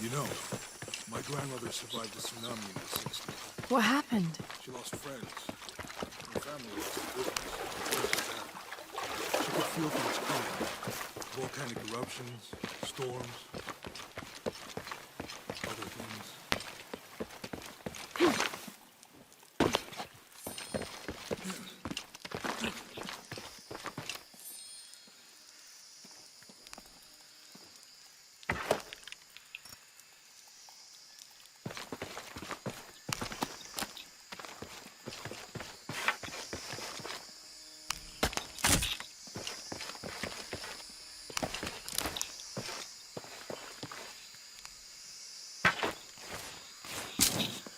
You know, my grandmother survived the tsunami in the 60s. What happened? She lost friends. Her family lost business. She could feel things coming. Volcanic eruptions, storms, other things.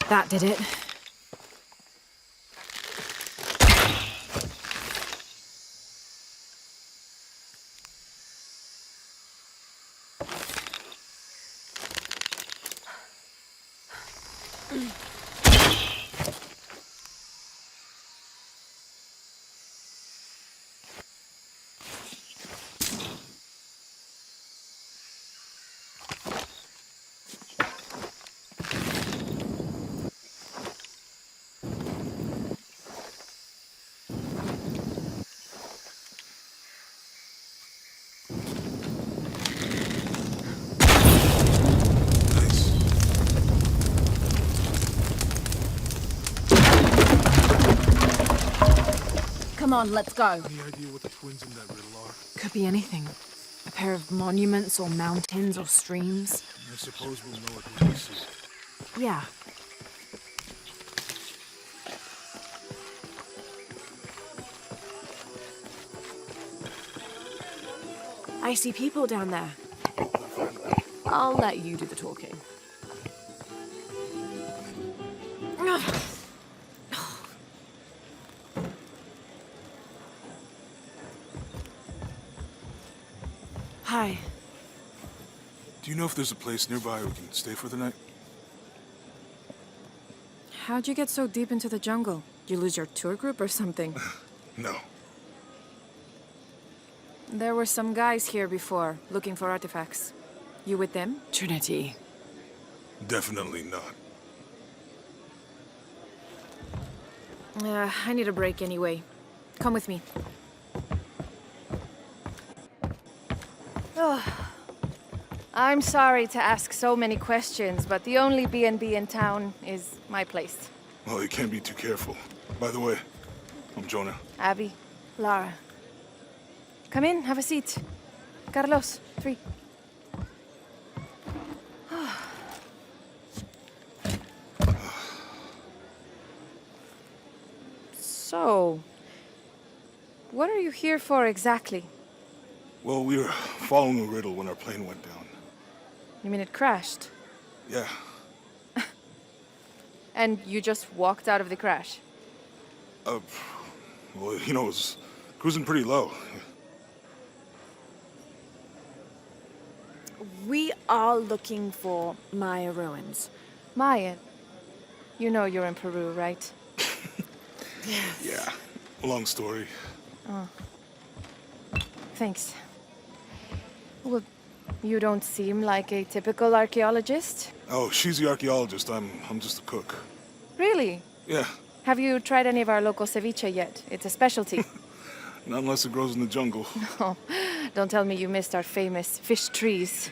That did it. Come on, let's go. Any idea what the twins in that riddle are? Could be anything. A pair of monuments or mountains or streams. I suppose we'll know it when we see it. Yeah. I see people down there. I'll let you do the talking. Hi. Do you know if there's a place nearby we can stay for the night? How'd you get so deep into the jungle? You lose your tour group or something? No. There were some guys here before, looking for artifacts. You with them? Trinity. Definitely not. I need a break anyway. Come with me. Oh. I'm sorry to ask so many questions, but the only B&B in town is my place. Well, you can't be too careful. By the way, I'm Jonah. Abby. Lara. Come in, have a seat. Carlos, 3. So, what are you here for exactly? Well, we were following a riddle when our plane went down. You mean it crashed? Yeah. And you just walked out of the crash? Well, you know, it was cruising pretty low. We are looking for Maya ruins. Maya? You know you're in Peru, right? Yes. Yeah. Long story. Oh. Thanks. Well, you don't seem like a typical archaeologist. Oh, she's the archaeologist. I'm just a cook. Really? Yeah. Have you tried any of our local ceviche yet? It's a specialty. Not unless it grows in the jungle. Oh, don't tell me you missed our famous fish trees.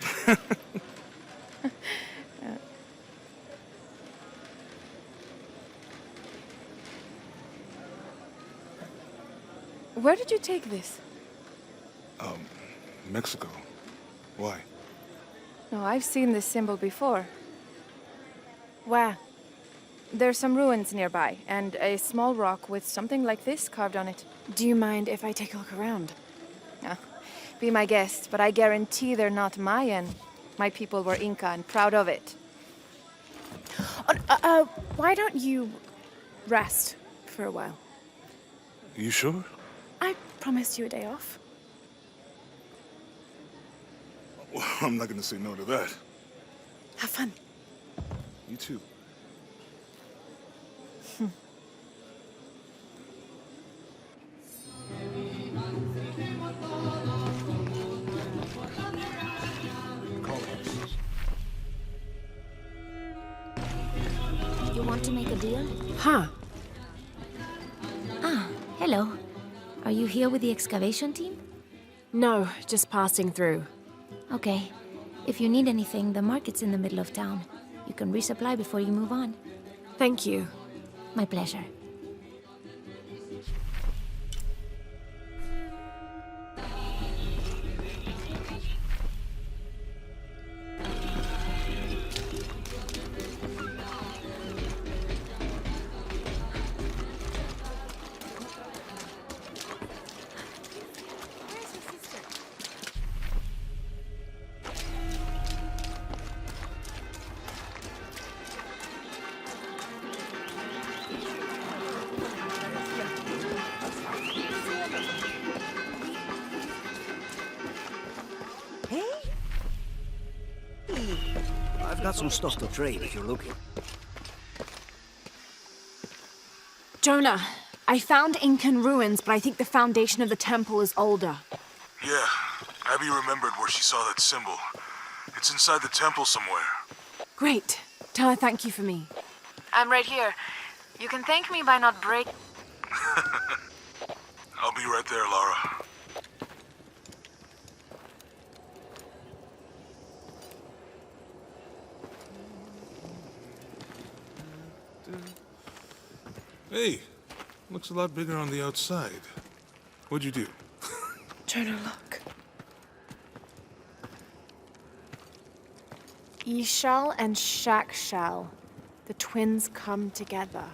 Where did you take this? Mexico. Why? No, I've seen this symbol before. Where? There's some ruins nearby, and a small rock with something like this carved on it. Do you mind if I take a look around? Be my guest, but I guarantee they're not Mayan. My people were Inca and proud of it. Why don't you rest for a while? You sure? I promised you a day off. Well, I'm not gonna say no to that. Have fun. You too. deal? Huh. Ah, hello. Are you here with the excavation team? No, just passing through. Okay. If you need anything, the market's in the middle of town. You can resupply before you move on. Thank you. My pleasure. I've got some stuff to trade if you're looking. Jonah, I found Incan ruins, but I think the foundation of the temple is older. Yeah, Abby remembered where she saw that symbol. It's inside the temple somewhere. Great. Tell her thank you for me. I'm right here. You can thank me by not break... I'll be right there, Lara. Hey, looks a lot bigger on the outside. What'd you do? Jonah, look. Ishal and Shakshal. The twins come together.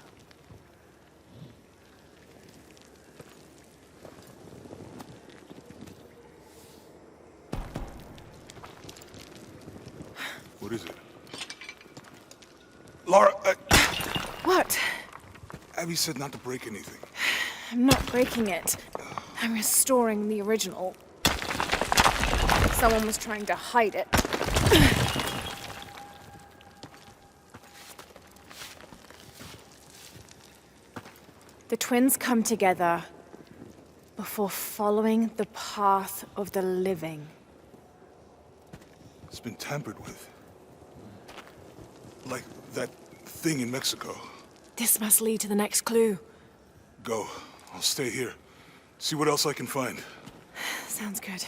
What is it? Lara, What? Abby said not to break anything. I'm not breaking it. I'm restoring the original. Someone was trying to hide it. The twins come together before following the path of the living. It's been tampered with. Like that thing in Mexico. This must lead to the next clue. Go. I'll stay here. See what else I can find. Sounds good.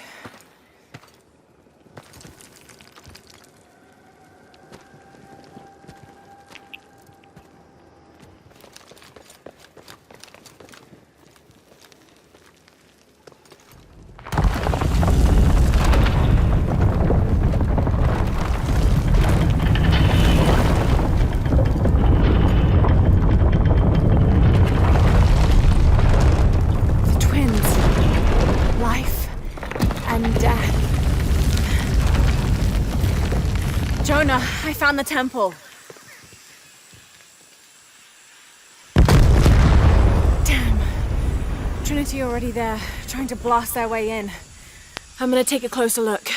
Jonah, I found the temple. Damn. Trinity already there, trying to blast their way in. I'm gonna take a closer look.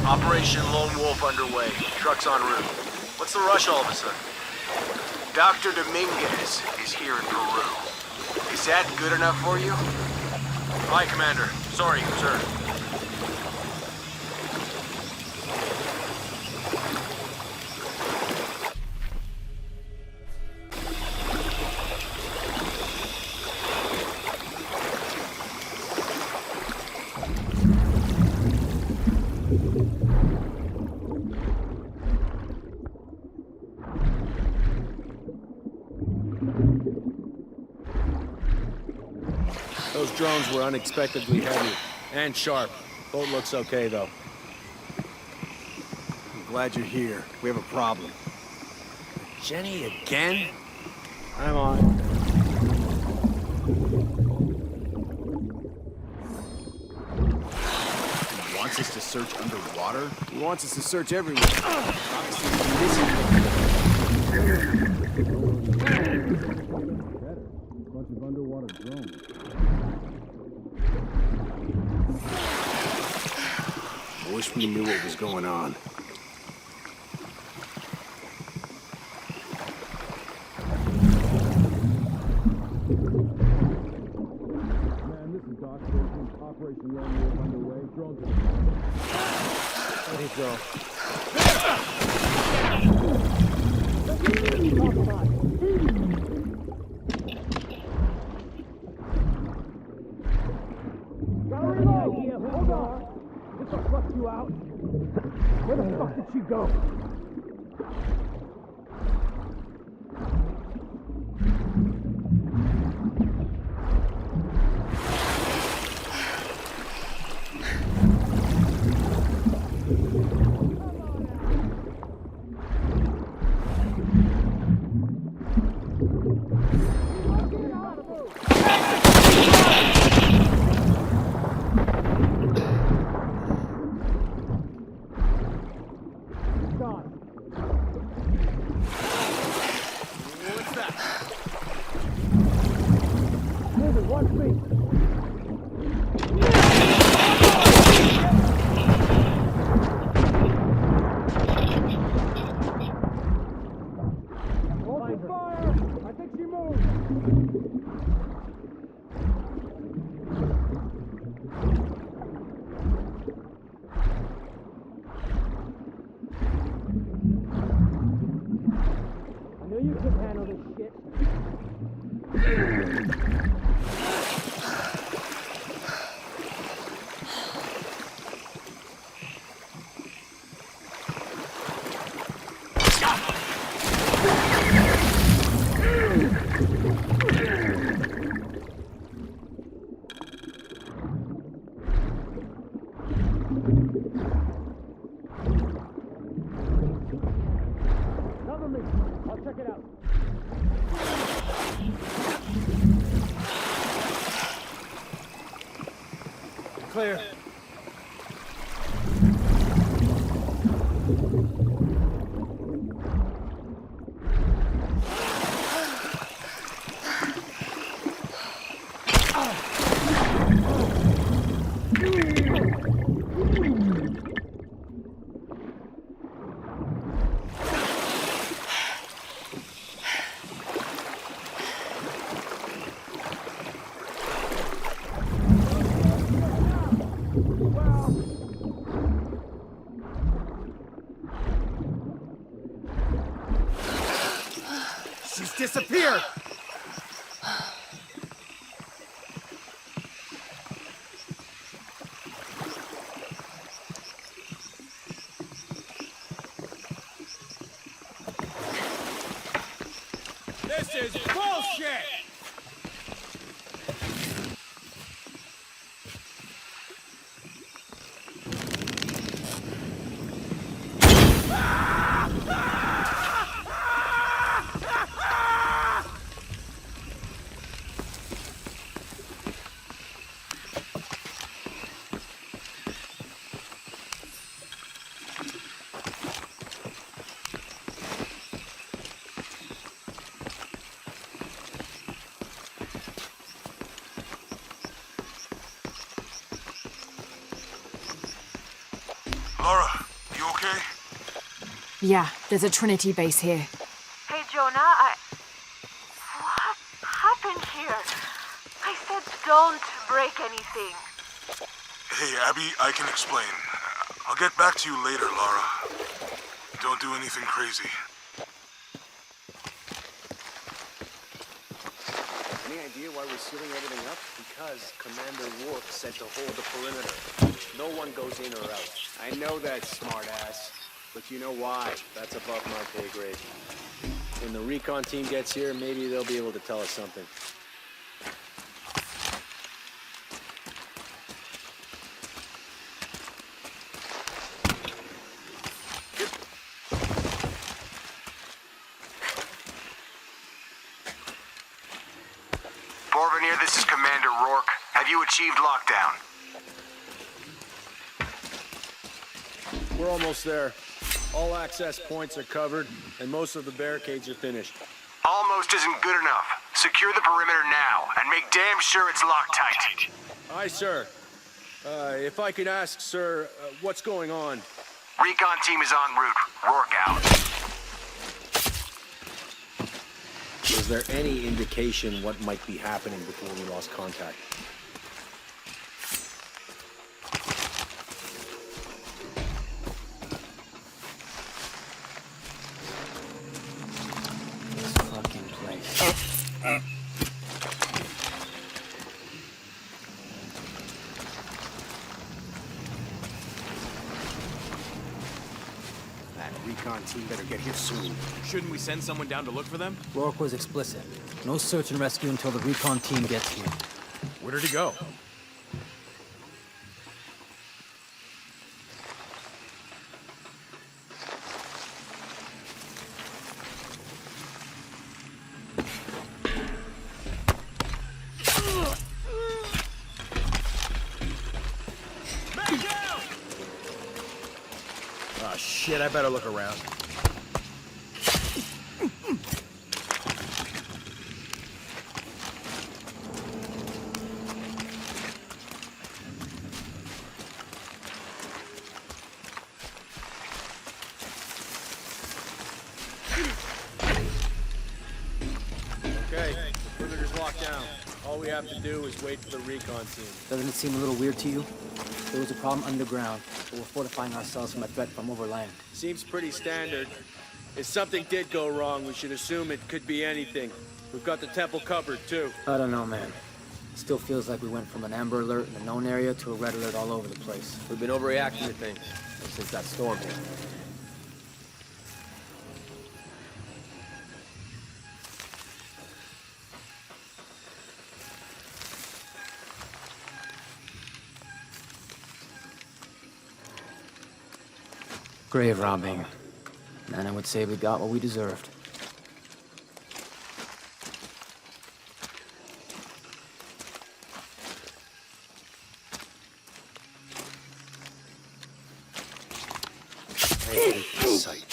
Operation Lone Wolf underway. Trucks en route. What's the rush all of a sudden? Dr. Dominguez is here in Peru. Is that good enough for you? Aye, Commander. Sorry, sir. Those drones were unexpectedly heavy and sharp. Boat looks okay, though. I'm glad you're here. We have a problem. Jenny again? I'm on. He wants us to search underwater? He wants us to search everywhere. Obviously, he's missing Bunch of underwater drones. I wish we knew what was going on. Man, this is Doc. There's Operation Lone Wolf underway. Drones are... Let it go. Clear. She's disappeared! This is bullshit! Lara, you okay? Yeah, there's a Trinity base here. Hey, Jonah, What happened here? I said don't break anything. Hey, Abby, I can explain. I'll get back to you later, Lara. Don't do anything crazy. Any idea why we're sealing everything up? Because Commander Wolf said to hold the perimeter. No one goes in or out. I know that, smartass. But you know why? That's above my pay grade. When the recon team gets here, maybe they'll be able to tell us something. achieved lockdown. We're almost there. All access points are covered, and most of the barricades are finished. Almost isn't good enough. Secure the perimeter now, and make damn sure it's locked tight. Aye, sir. If I could ask, sir, what's going on? Recon team is en route. Rourke out. Was there any indication what might be happening before we lost contact? This fucking place. That recon team better get here soon. Shouldn't we send someone down to look for them? Rourke was explicit. No search and rescue until the recon team gets here. Where did he go? Oh shit, I better look around. Okay, the perimeter's locked down. All we have to do is wait for the recon team. Doesn't it seem a little weird to you? There was a problem underground, but we're fortifying ourselves from a threat from overland. Seems pretty standard. If something did go wrong, we should assume it could be anything. We've got the temple covered, too. I don't know, man. It still feels like we went from an amber alert in the known area to a red alert all over the place. We've been overreacting to things since that storm hit. Grave robbing. And I would say we got what we deserved. I hate this site.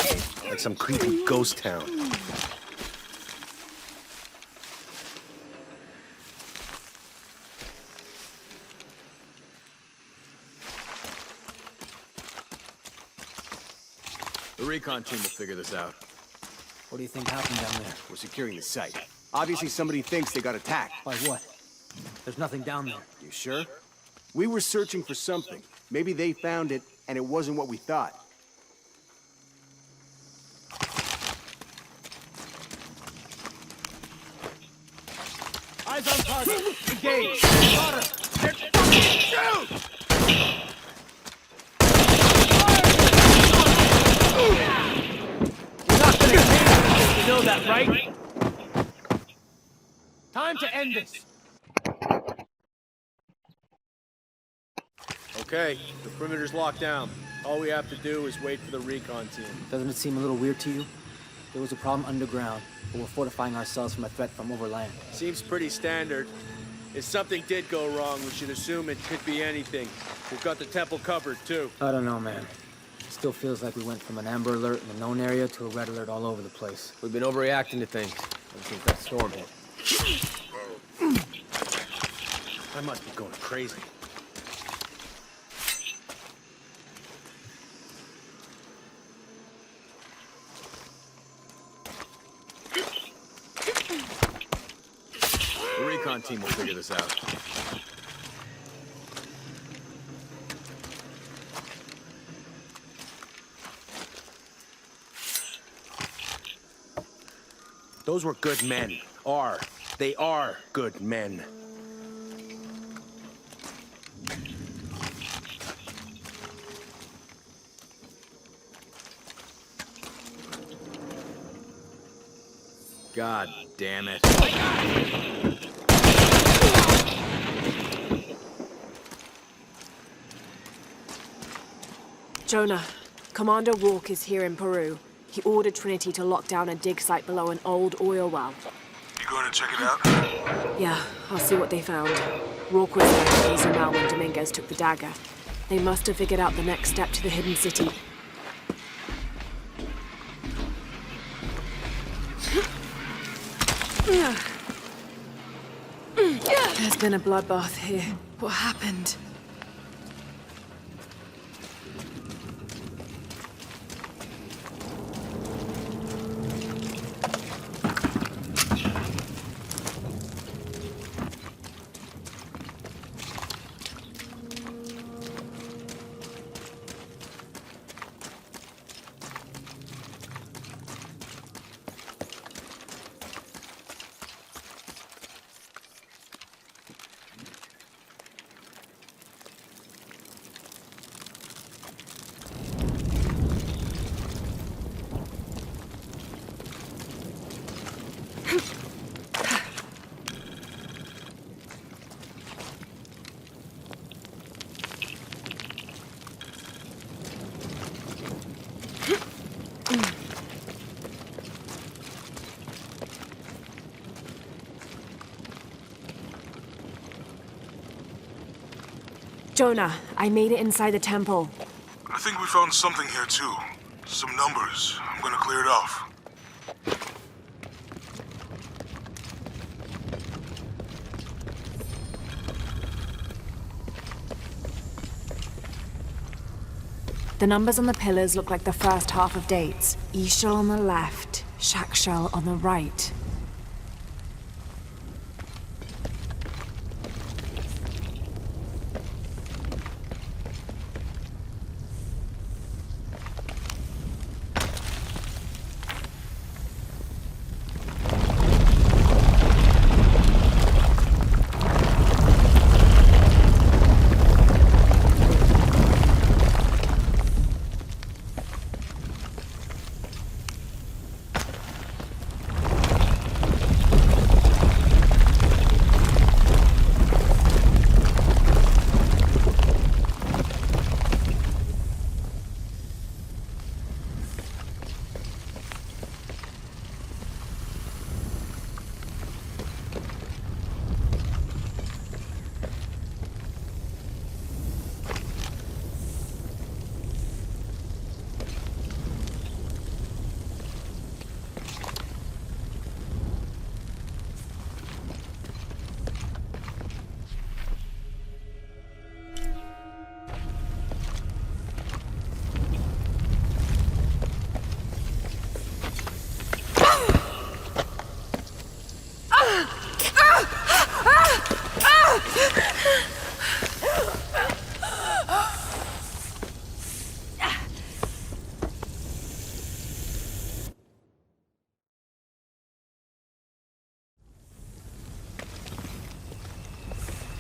Like some creepy ghost town. The recon team will figure this out. What do you think happened down there? We're securing the site. Obviously somebody thinks they got attacked. By what? There's nothing down there. You sure? We were searching for something. Maybe they found it, and it wasn't what we thought. Eyes on target! Engage! Got her! Shoot! You're not gonna kill us. You know that, right? Time to end this. Okay, the perimeter's locked down. All we have to do is wait for the recon team. Doesn't it seem a little weird to you? There was a problem underground, but we're fortifying ourselves from a threat from overland. Seems pretty standard. If something did go wrong, we should assume it could be anything. We've got the temple covered, too. I don't know, man. It still feels like we went from an amber alert in the known area to a red alert all over the place. We've been overreacting to things since that storm hit. I must be going crazy. The recon team will figure this out. Those were good men. They are good men. God damn it. Jonah, Commander Rourke is here in Peru. He ordered Trinity to lock down a dig site below an old oil well. You going to check it out? Yeah, I'll see what they found. Rourke was there at Hazel now when Dominguez took the dagger. They must have figured out the next step to the hidden city. There's been a bloodbath here. What happened? Jonah, I made it inside the temple. I think we found something here too. Some numbers. I'm gonna clear it off. The numbers on the pillars look like the first half of dates. Ishal on the left, Shakshal on the right.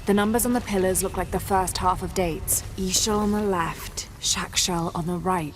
The numbers on the pillars look like the first half of dates. Ishal on the left, Shakshal on the right.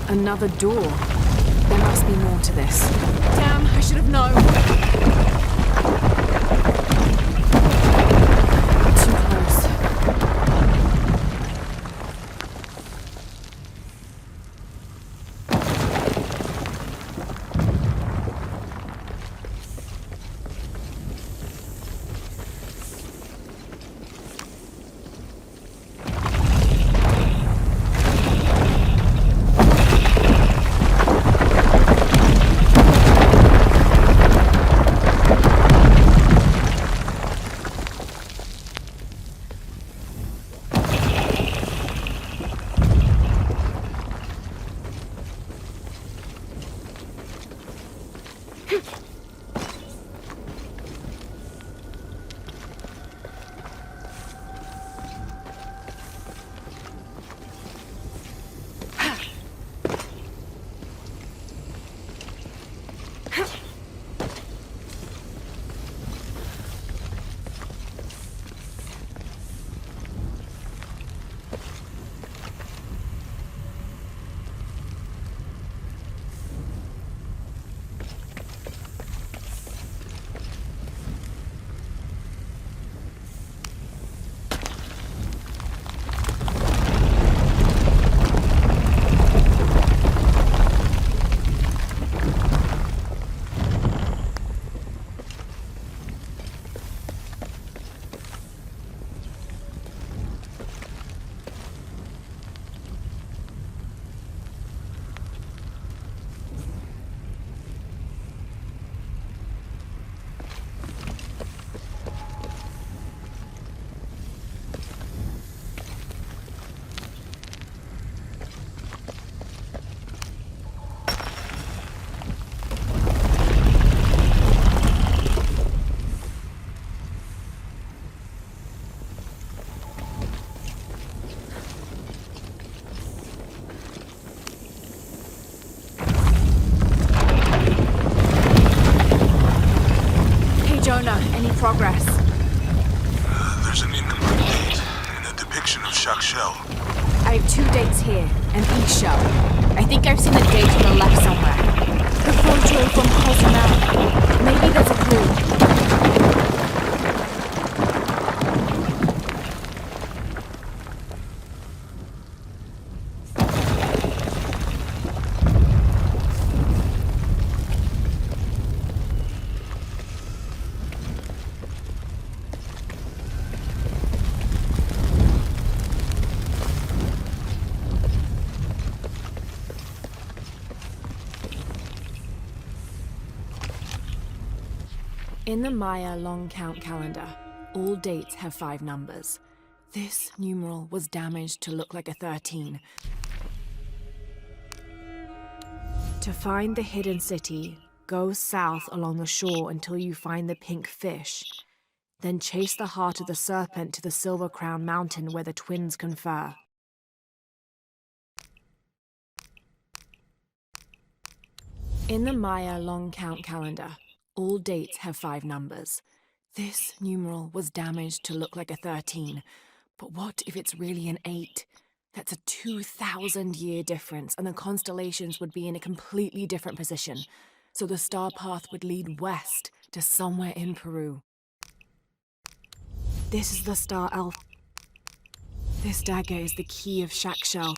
Another door. There must be more to this. Damn, I should have known. Too close. Jonah, any progress? There's an incomplete date and a depiction of Shell. I have 2 dates here, and Isha. I think I've seen a date on the left somewhere. The photo from Cozumel. Maybe there's a clue. In the Maya long count calendar, all dates have 5 numbers. This numeral was damaged to look like a 13. To find the hidden city, go south along the shore until you find the pink fish. Then chase the heart of the serpent to the Silver Crown Mountain where the twins confer. In the Maya long count calendar, all dates have 5 numbers. This numeral was damaged to look like a 13. But what if it's really an 8? That's a 2,000-year difference, and the constellations would be in a completely different position. So the star path would lead west to somewhere in Peru. This is the star Alpha. This dagger is the key of Shakshell.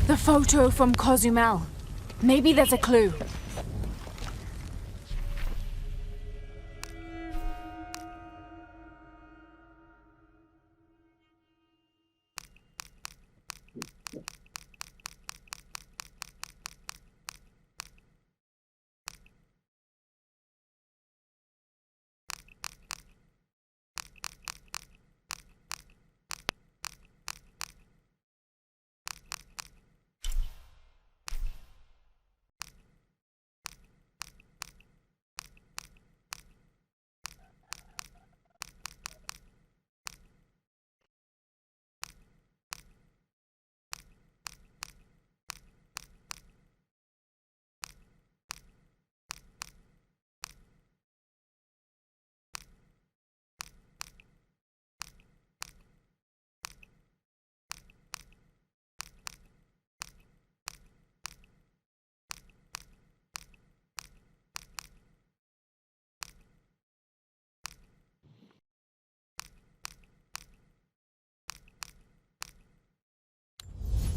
The photo from Cozumel. Maybe there's a clue.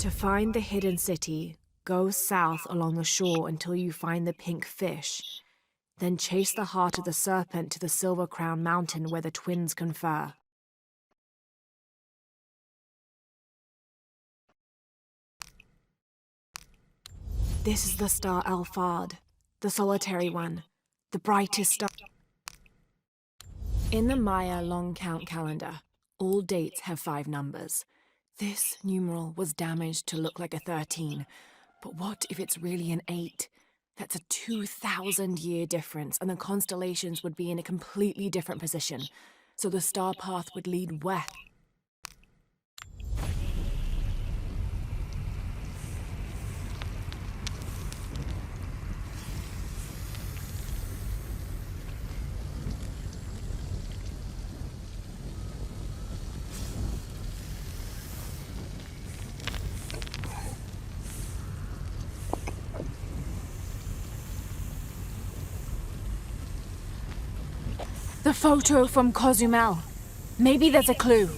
To find the hidden city, go south along the shore until you find the pink fish. Then chase the heart of the serpent to the Silver Crown Mountain where the twins confer. This is the star Alphard, the solitary one, the brightest star. In the Maya long count calendar, all dates have 5 numbers. This numeral was damaged to look like a 13, but what if it's really an 8? That's a 2,000-year difference, and the constellations would be in a completely different position, so the star path would lead west. The photo from Cozumel. Maybe there's a clue.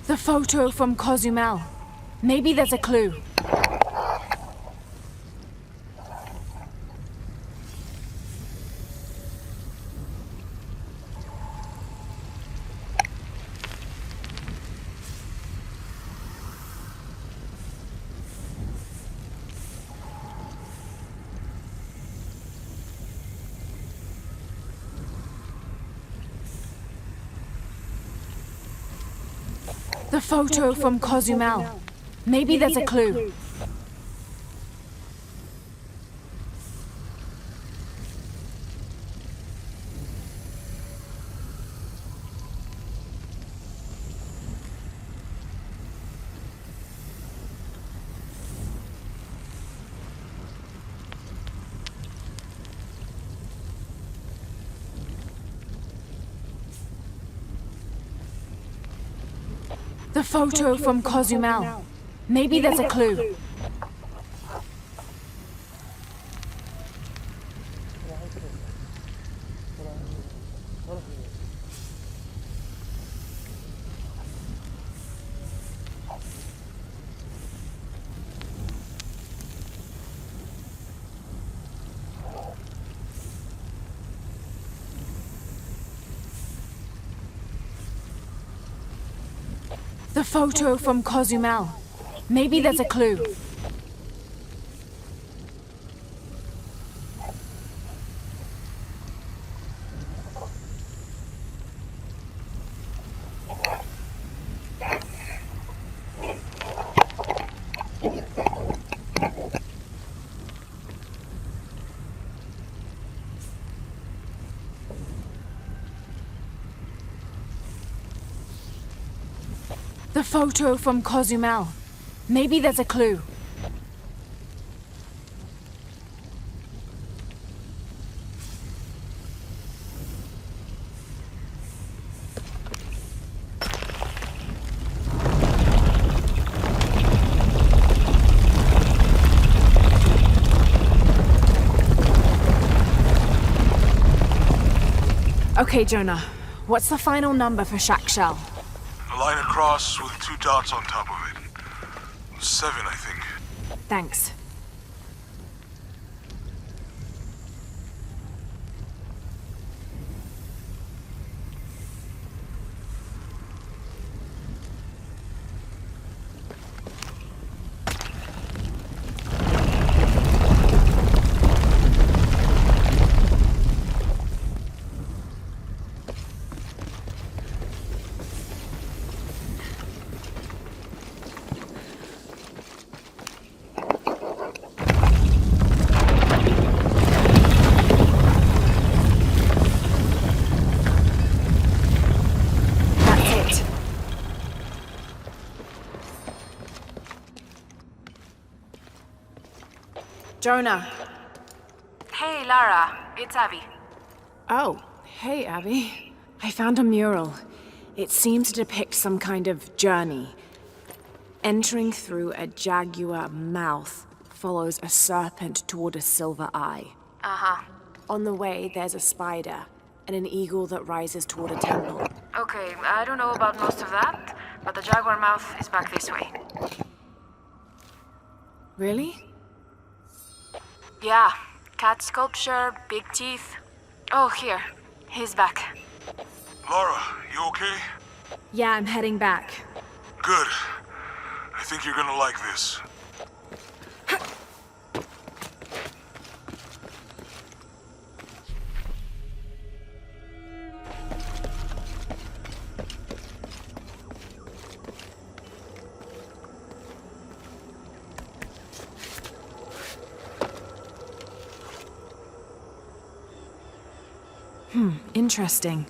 The photo from Cozumel. Maybe there's a clue. The photo from Cozumel. Maybe there's a clue. The photo from Cozumel. Maybe there's a clue. The photo from Cozumel. Maybe there's a clue. The photo from Cozumel. Maybe there's a clue. Okay, Jonah. What's the final number for Shack Shell? A line across with 2 dots on top of it. 7, I think. Thanks. Jonah. Hey, Lara. It's Abby. Oh, hey, Abby. I found a mural. It seems to depict some kind of journey. Entering through a jaguar mouth follows a serpent toward a silver eye. Uh-huh. On the way, there's a spider and an eagle that rises toward a temple. Okay, I don't know about most of that, but the jaguar mouth is back this way. Really? Yeah. Cat sculpture, big teeth. Oh, here. He's back. Lara, you okay? Yeah, I'm heading back. Good. I think you're gonna like this. Interesting.